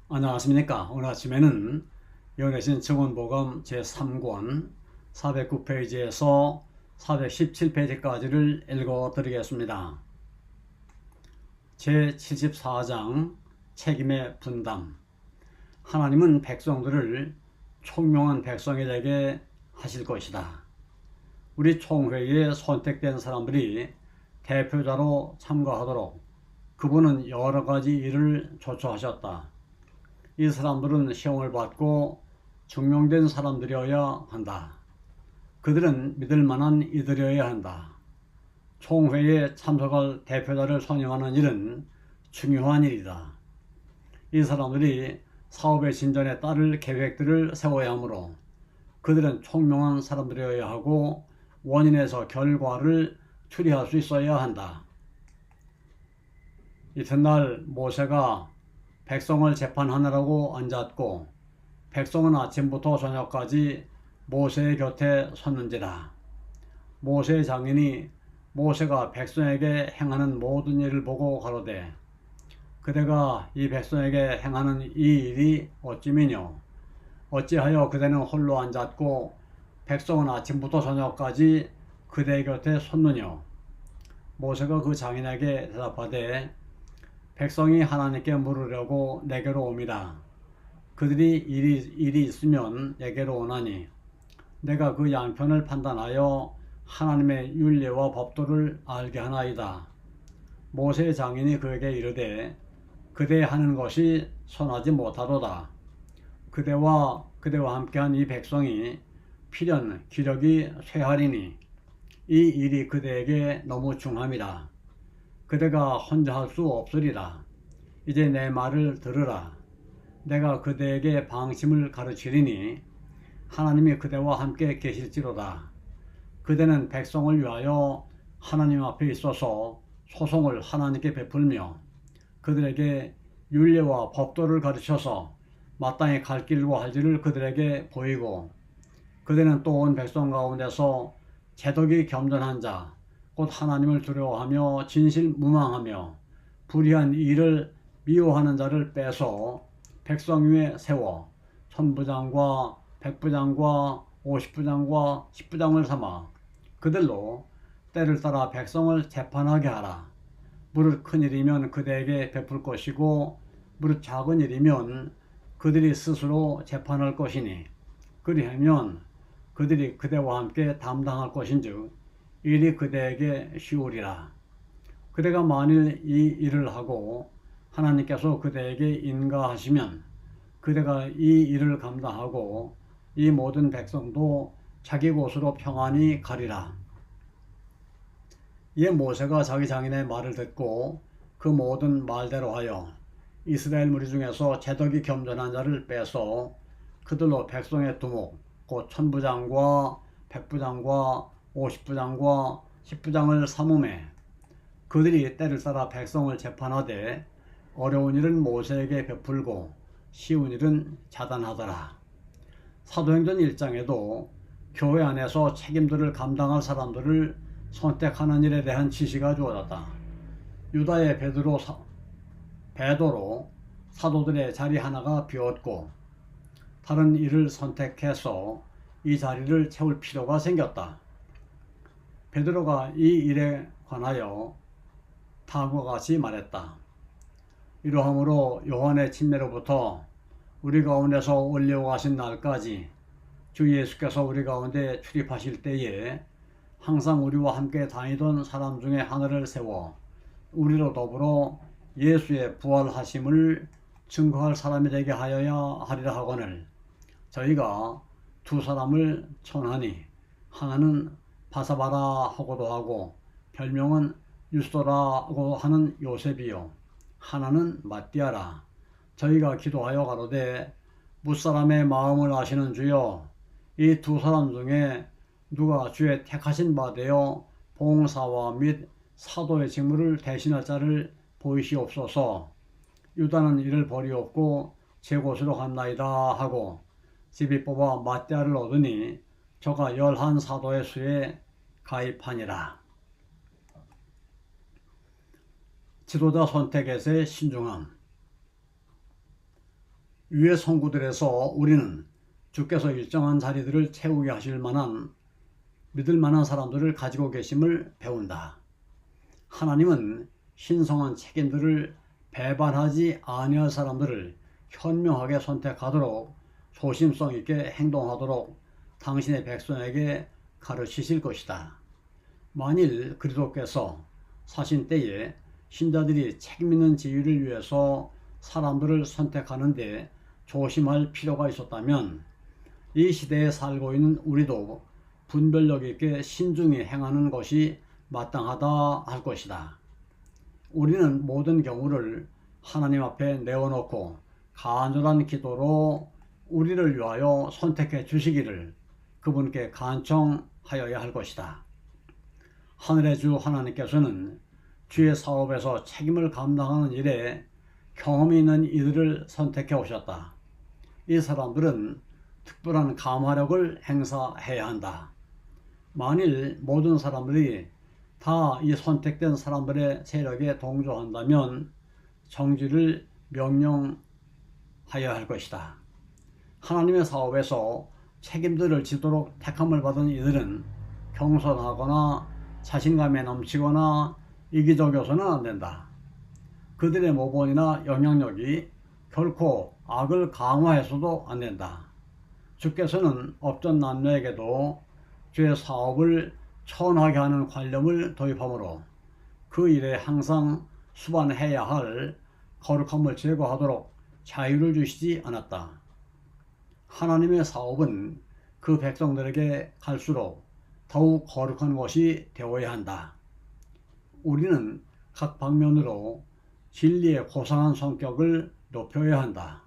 안녕하십니까. 오늘 아침에는 연애신 증언보감 제3권 409페이지에서 417페이지까지를 읽어드리겠습니다. 제74장 책임의 분담. 하나님은 백성들을 총명한 백성이 되게 하실 것이다. 우리 총회에 선택된 사람들이 대표자로 참가하도록 그분은 여러 가지 일을 조처하셨다. 이 사람들은 시험을 받고 증명된 사람들이어야 한다. 그들은 믿을 만한 이들이어야 한다. 총회에 참석할 대표자를 선임하는 일은 중요한 일이다. 이 사람들이 사업의 진전에 따를 계획들을 세워야 하므로 그들은 총명한 사람들이어야 하고 원인에서 결과를 추리할 수 있어야 한다. 이튿날 모세가 백성을 재판하느라고 앉았고 백성은 아침부터 저녁까지 모세의 곁에 섰는지라. 모세의 장인이 모세가 백성에게 행하는 모든 일을 보고 가로되 그대가 이 백성에게 행하는 이 일이 어찌미뇨? 어찌하여 그대는 홀로 앉았고 백성은 아침부터 저녁까지 그대 곁에 섰느뇨? 모세가 그 장인에게 대답하되 백성이 하나님께 물으려고 내게로 옵니다. 그들이 일이 있으면 내게로 오나니 내가 그 양편을 판단하여 하나님의 율례와 법도를 알게 하나이다. 모세의 장인이 그에게 이르되 그대 하는 것이 선하지 못하도다. 그대와 함께한 이 백성이 필연 기력이 쇠하리니 이 일이 그대에게 너무 중함이다. 그대가 혼자 할 수 없으리라. 이제 내 말을 들으라. 내가 그대에게 방침을 가르치리니 하나님이 그대와 함께 계실지로다. 그대는 백성을 위하여 하나님 앞에 있어서 소송을 하나님께 베풀며 그들에게 율례와 법도를 가르쳐서 마땅히 갈 길과 할 길을 그들에게 보이고 그대는 또 온 백성 가운데서 재덕이 겸손한 자 곧 하나님을 두려워하며 진실무망하며 불의한 일을 미워하는 자를 빼서 백성 위에 세워 천부장과 백부장과 50부장과 10부장을 삼아 그들로 때를 따라 백성을 재판하게 하라. 무릇 큰 일이면 그대에게 베풀 것이고 무릇 작은 일이면 그들이 스스로 재판할 것이니 그리하면 그들이 그대와 함께 담당할 것인즉 일이 그대에게 쉬우리라. 그대가 만일 이 일을 하고 하나님께서 그대에게 인가하시면 그대가 이 일을 감당하고 이 모든 백성도 자기 곳으로 평안히 가리라. 이에 모세가 자기 장인의 말을 듣고 그 모든 말대로 하여 이스라엘 무리 중에서 재덕이 겸손한 자를 빼서 그들로 백성의 두목 곧 천부장과 백부장과 50부장과 10부장을 삼음해 그들이 때를 따라 백성을 재판하되 어려운 일은 모세에게 베풀고 쉬운 일은 자단하더라. 사도행전 1장에도 교회 안에서 책임들을 감당할 사람들을 선택하는 일에 대한 지시가 주어졌다. 유다의 베드로로 사도들의 자리 하나가 비었고 다른 일을 선택해서 이 자리를 채울 필요가 생겼다. 베드로가 이 일에 관하여 다음과 같이 말했다. 이러함으로 요한의 침례로부터 우리 가운데서 올려가신 날까지 주 예수께서 우리 가운데 출입하실 때에 항상 우리와 함께 다니던 사람 중에 하나를 세워 우리로 더불어 예수의 부활하심을 증거할 사람이 되게 하여야 하리라 하거늘 저희가 두 사람을 청하니 하나는 바사바라 하고도 하고 별명은 유스도라고 하는 요셉이요 하나는 마띠아라. 저희가 기도하여 가로되 무사람의 마음을 아시는 주여 이 두 사람 중에 누가 주의 택하신 바 되어 봉사와 및 사도의 직무를 대신할 자를 보이시옵소서. 유다는 이를 버리옵고 제 곳으로 갔나이다 하고 집이 뽑아 마띠아를 얻으니 저가 11 사도의 수에 가입하니라. 지도자 선택에서의 신중함. 위의 성구들에서 우리는 주께서 일정한 자리들을 채우게 하실 만한 믿을 만한 사람들을 가지고 계심을 배운다. 하나님은 신성한 책임들을 배반하지 아니할 사람들을 현명하게 선택하도록 조심성 있게 행동하도록 당신의 백성에게 가르치실 것이다. 만일 그리스도께서 사신 때에 신자들이 책임있는 지위를 위해서 사람들을 선택하는데 조심할 필요가 있었다면 이 시대에 살고 있는 우리도 분별력 있게 신중히 행하는 것이 마땅하다 할 것이다. 우리는 모든 경우를 하나님 앞에 내어놓고 간절한 기도로 우리를 위하여 선택해 주시기를 그분께 간청하여야 할 것이다. 하늘의 주 하나님께서는 주의 사업에서 책임을 감당하는 일에 경험이 있는 이들을 선택해 오셨다. 이 사람들은 특별한 감화력을 행사해야 한다. 만일 모든 사람들이 다 이 선택된 사람들의 세력에 동조한다면 정지를 명령하여야 할 것이다. 하나님의 사업에서 책임들을 지도록 택함을 받은 이들은 겸손하거나 자신감에 넘치거나 이기적이어서는 안 된다. 그들의 모본이나 영향력이 결코 악을 강화해서도 안 된다. 주께서는 업전 남녀에게도 주의 사업을 처원하게 하는 관념을 도입하므로 그 일에 항상 수반해야 할 거룩함을 제거하도록 자유를 주시지 않았다. 하나님의 사업은 그 백성들에게 갈수록 더욱 거룩한 것이 되어야 한다. 우리는 각 방면으로 진리의 고상한 성격을 높여야 한다.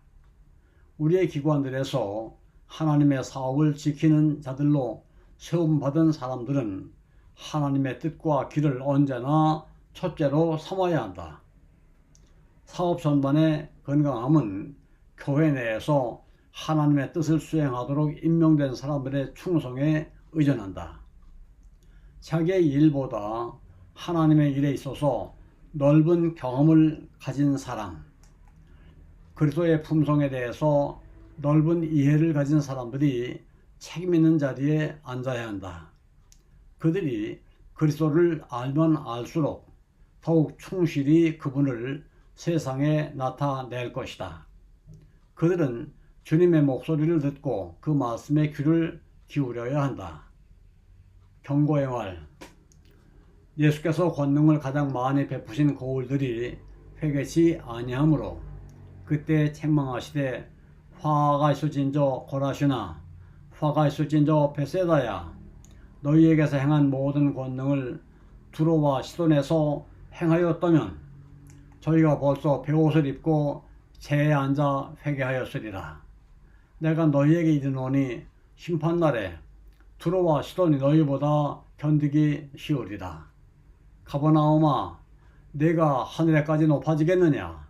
우리의 기관들에서 하나님의 사업을 지키는 자들로 세움받은 사람들은 하나님의 뜻과 길을 언제나 첫째로 삼아야 한다. 사업 전반의 건강함은 교회 내에서 하나님의 뜻을 수행하도록 임명된 사람들의 충성에 의존한다. 자기의 일보다 하나님의 일에 있어서 넓은 경험을 가진 사람, 그리스도의 품성에 대해서 넓은 이해를 가진 사람들이 책임 있는 자리에 앉아야 한다. 그들이 그리스도를 알면 알수록 더욱 충실히 그분을 세상에 나타낼 것이다. 그들은 주님의 목소리를 듣고 그 말씀에 귀를 기울여야 한다. 경고의 말. 예수께서 권능을 가장 많이 베푸신 고울들이 회개치 아니하므로 그때 책망하시되 화가 있을진저 고라시나 화가 있을진저 베세다야 너희에게서 행한 모든 권능을 두로와 시돈에서 행하였다면 저희가 벌써 베옷을 입고 재에 앉아 회개하였으리라. 내가 너희에게 이르노니 심판날에 두로와 시돈이 너희보다 견디기 쉬우리라. 가버나움아 내가 하늘에까지 높아지겠느냐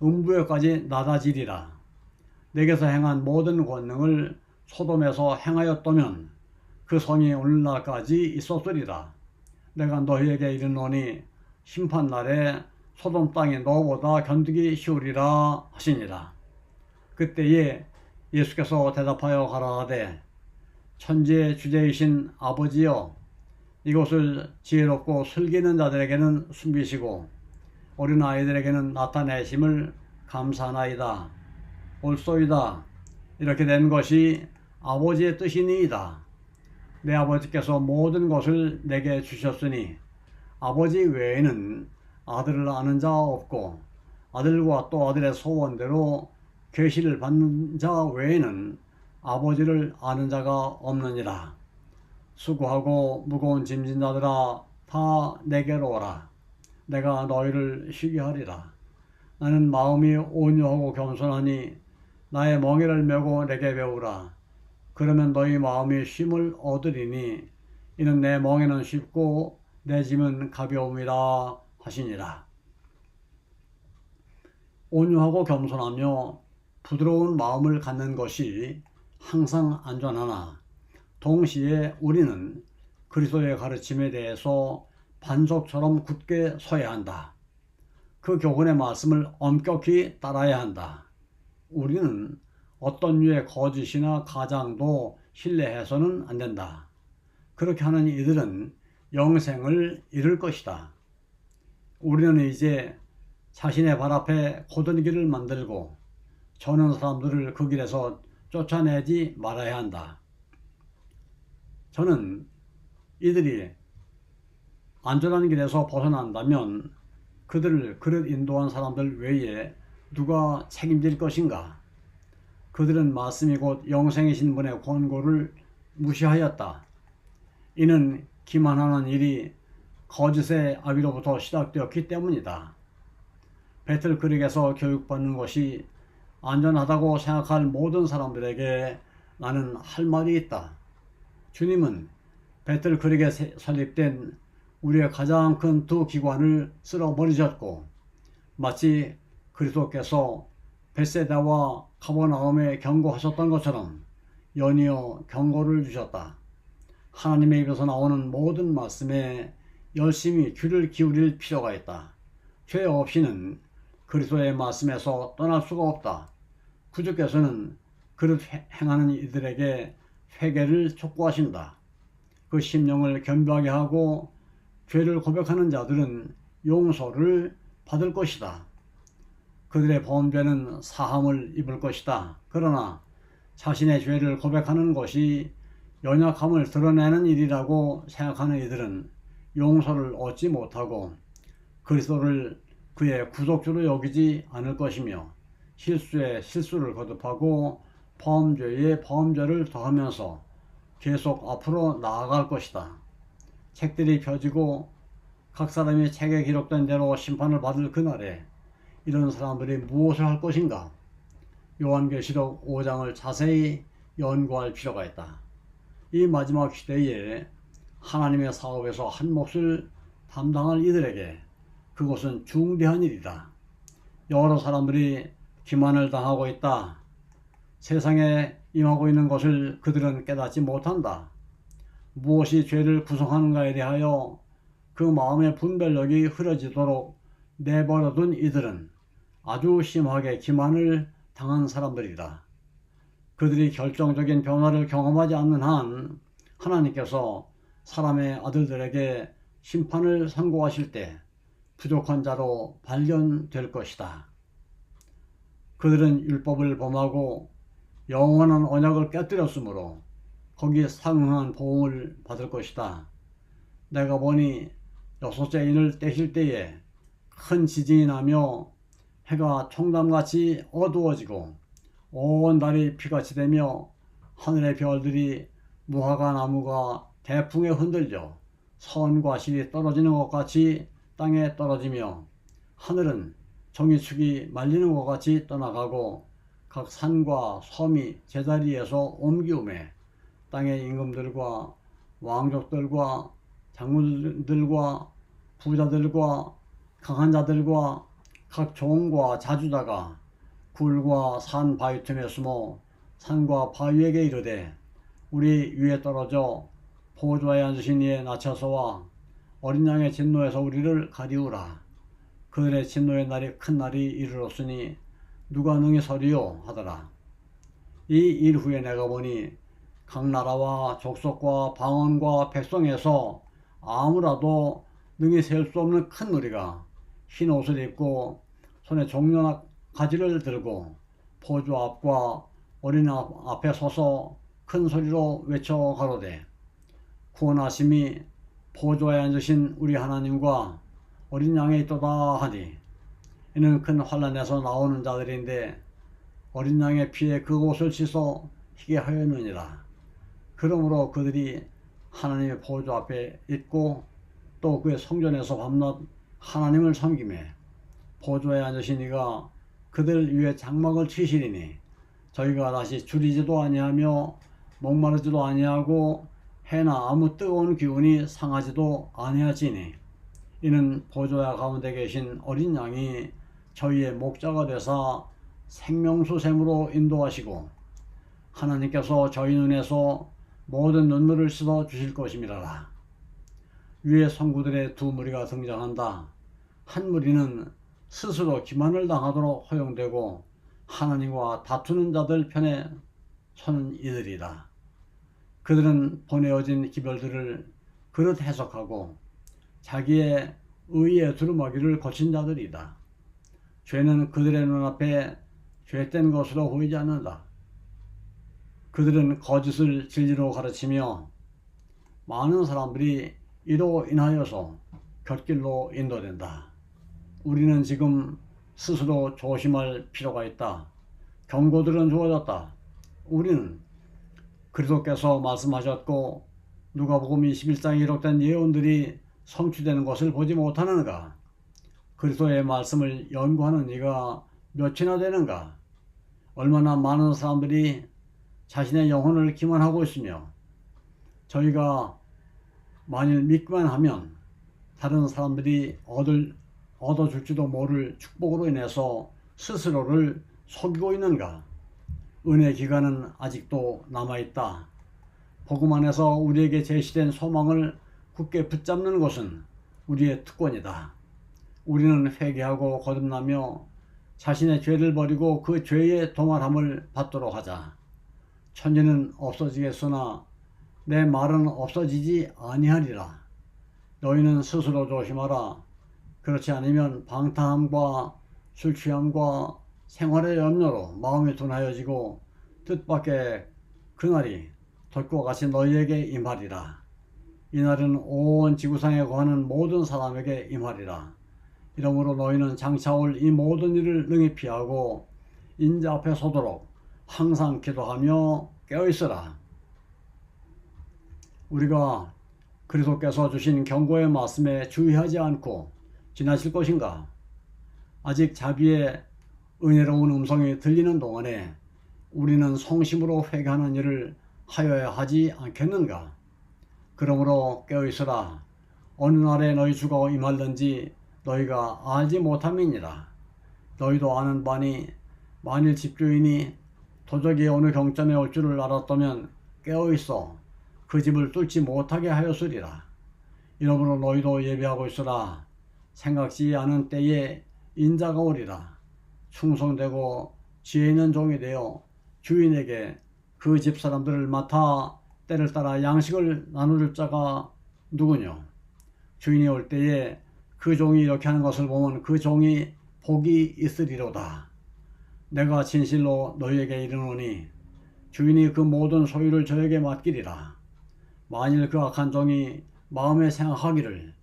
음부에까지 낮아지리라. 내게서 행한 모든 권능을 소돔에서 행하였다면 그 성이 오늘날까지 있었으리라. 내가 너희에게 이르노니 심판날에 소돔 땅이 너보다 견디기 쉬우리라 하시니라. 그때에 예수께서 대답하여 가라사대 천지의 주제이신 아버지여 이것을 지혜롭고 슬기는 자들에게는 숨기시고 어린아이들에게는 나타내심을 감사하나이다. 옳소이다. 이렇게 된 것이 아버지의 뜻이니이다. 내 아버지께서 모든 것을 내게 주셨으니 아버지 외에는 아들을 아는 자 없고 아들과 또 아들의 소원대로 계시를 받는 자 외에는 아버지를 아는 자가 없느니라. 수고하고 무거운 짐진 자들아 다 내게로 오라. 내가 너희를 쉬게 하리라. 나는 마음이 온유하고 겸손하니 나의 멍에를 메고 내게 배우라. 그러면 너희 마음이 쉼을 얻으리니 이는 내 멍에는 쉽고 내 짐은 가벼움이라 하시니라. 온유하고 겸손하며 부드러운 마음을 갖는 것이 항상 안전하나 동시에 우리는 그리스도의 가르침에 대해서 반석처럼 굳게 서야 한다. 그 교훈의 말씀을 엄격히 따라야 한다. 우리는 어떤 류의 거짓이나 가장도 신뢰해서는 안 된다. 그렇게 하는 이들은 영생을 잃을 것이다. 우리는 이제 자신의 발 앞에 고든 길을 만들고 저는 사람들을 그 길에서 쫓아내지 말아야 한다. 저는 이들이 안전한 길에서 벗어난다면 그들을 그릇 인도한 사람들 외에 누가 책임질 것인가? 그들은 말씀이 곧 영생이신 분의 권고를 무시하였다. 이는 기만하는 일이 거짓의 아비로부터 시작되었기 때문이다. 배틀크릭에서 교육받는 것이 안전하다고 생각할 모든 사람들에게 나는 할 말이 있다. 주님은 배틀크릭에 설립된 우리의 가장 큰 두 기관을 쓸어버리셨고 마치 그리스도께서 벳세다와 가버나움에 경고하셨던 것처럼 연이어 경고를 주셨다. 하나님의 입에서 나오는 모든 말씀에 열심히 귀를 기울일 필요가 있다. 죄 없이는 그리스도의 말씀에서 떠날 수가 없다. 구주께서는 그릇 행하는 이들에게 회개를 촉구하신다. 그 심령을 겸비하게 하고 죄를 고백하는 자들은 용서를 받을 것이다. 그들의 범죄는 사함을 입을 것이다. 그러나 자신의 죄를 고백하는 것이 연약함을 드러내는 일이라고 생각하는 이들은 용서를 얻지 못하고 그리스도를 그의 구속주로 여기지 않을 것이며 실수에 실수를 거듭하고 범죄에 범죄를 더하면서 계속 앞으로 나아갈 것이다. 책들이 펴지고 각 사람이 책에 기록된 대로 심판을 받을 그날에 이런 사람들이 무엇을 할 것인가? 요한계시록 5장을 자세히 연구할 필요가 있다. 이 마지막 시대에 하나님의 사업에서 한 몫을 담당할 이들에게 그것은 중대한 일이다. 여러 사람들이 기만을 당하고 있다. 세상에 임하고 있는 것을 그들은 깨닫지 못한다. 무엇이 죄를 구성하는가에 대하여 그 마음의 분별력이 흐려지도록 내버려둔 이들은 아주 심하게 기만을 당한 사람들이다. 그들이 결정적인 변화를 경험하지 않는 한 하나님께서 사람의 아들들에게 심판을 선고하실 때 부족한 자로 발견될 것이다. 그들은 율법을 범하고 영원한 언약을 깨뜨렸으므로 거기에 상응한 보응을 받을 것이다. 내가 보니 여섯째 인을 떼실 때에 큰 지진이 나며 해가 총담같이 어두워지고 온 달이 피같이 되며 하늘의 별들이 무화과 나무가 대풍에 흔들려 선과 실이 떨어지는 것 같이 땅에 떨어지며 하늘은 종이축이 말리는 것 같이 떠나가고 각 산과 섬이 제자리에서 옮기우매 땅의 임금들과 왕족들과 장군들과 부자들과 강한 자들과 각 종과 자주자가 굴과 산 바위 틈에 숨어 산과 바위에게 이르되 우리 위에 떨어져 보좌에 앉으신 이의 나처서와 어린 양의 진노에서 우리를 가리우라. 그들의 진노의 날이 큰 날이 이르렀으니 누가 능히 서리요 하더라. 이 일 후에 내가 보니 각 나라와 족속과 방언과 백성에서 아무라도 능히 셀 수 없는 큰 무리가 흰 옷을 입고 손에 종려나 가지를 들고 보좌 앞과 어린 앞에 서서 큰 소리로 외쳐 가로되 구원하심이 보좌에 앉으신 우리 하나님과 어린 양에 있도다 하니 이는 큰 환난에서 나오는 자들인데 어린 양의 피에 그 옷을 씻어 희게 하였느니라. 그러므로 그들이 하나님의 보좌 앞에 있고 또 그의 성전에서 밤낮 하나님을 섬기매 보좌에 앉으신 이가 그들 위에 장막을 치시리니 저희가 다시 줄이지도 아니하며 목마르지도 아니하고 해나 아무 뜨거운 기운이 상하지도 아니하지니 이는 보좌 가운데 계신 어린 양이 저희의 목자가 되사 생명수 샘으로 인도하시고 하나님께서 저희 눈에서 모든 눈물을 씻어 주실 것임이라라. 위에 성구들의 두 무리가 등장한다. 한 무리는 스스로 기만을 당하도록 허용되고 하나님과 다투는 자들 편에 서는 이들이다. 그들은 보내어진 기별들을 그릇 해석하고 자기의 의의 두루마기를 거친 자들이다. 죄는 그들의 눈앞에 죄된 것으로 보이지 않는다. 그들은 거짓을 진리로 가르치며 많은 사람들이 이로 인하여서 곁길로 인도된다. 우리는 지금 스스로 조심할 필요가 있다. 경고들은 주어졌다. 우리는 그리스도께서 말씀하셨고 누가복음 21장에 기록된 예언들이 성취되는 것을 보지 못하는가? 그리스도의 말씀을 연구하는 이가 몇이나 되는가? 얼마나 많은 사람들이 자신의 영혼을 기만하고 있으며 저희가 만일 믿기만 하면 다른 사람들이 얻어줄지도 모를 축복으로 인해서 스스로를 속이고 있는가? 은혜 기간은 아직도 남아있다. 복음 안에서 우리에게 제시된 소망을 굳게 붙잡는 것은 우리의 특권이다. 우리는 회개하고 거듭나며 자신의 죄를 버리고 그 죄의 도말함을 받도록 하자. 천지는 없어지겠으나 내 말은 없어지지 아니하리라. 너희는 스스로 조심하라. 그렇지 않으면 방탕함과 술취함과 생활의 염려로 마음이 둔하여지고 뜻밖의 그날이 덫과 같이 너희에게 임하리라. 이날은 온 지구상에 거하는 모든 사람에게 임하리라. 이러므로 너희는 장차 올 이 모든 일을 능히 피하고 인자 앞에 서도록 항상 기도하며 깨어있으라. 우리가 그리스도께서 주신 경고의 말씀에 주의하지 않고 지나칠 것인가? 아직 자비의 은혜로운 음성이 들리는 동안에 우리는 성심으로 회개하는 일을 하여야 하지 않겠는가? 그러므로 깨어있으라. 어느 날에 너희 주가 임할는지 너희가 알지 못함이니라. 너희도 아는 바니 만일 집주인이 도적이 어느 경전에 올 줄을 알았다면 깨어있어 그 집을 뚫지 못하게 하였으리라. 이러므로 너희도 예비하고 있으라. 생각지 않은 때에 인자가 오리라. 충성되고 지혜 있는 종이 되어 주인에게 그 집 사람들을 맡아 때를 따라 양식을 나눠줄 자가 누구뇨? 주인이 올 때에 그 종이 이렇게 하는 것을 보면 그 종이 복이 있으리로다. 내가 진실로 너희에게 이르노니 주인이 그 모든 소유를 저에게 맡기리라. 만일 그 악한 종이 마음에 생각하기를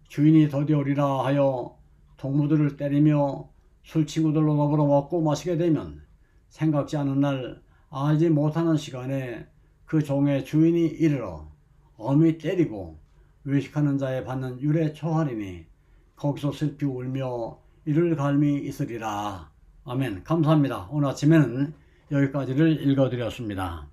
주인이 더디 오리라 하여 동무들을 때리며 술 친구들로 더불어 먹고 마시게 되면 생각지 않은 날 알지 못하는 시간에 그 종의 주인이 이르러 엄히 때리고 외식하는 자에 받는 율에 처하리니 거기서 슬피 울며 이를 갈미 있으리라. 아멘. 감사합니다. 오늘 아침에는 여기까지를 읽어드렸습니다.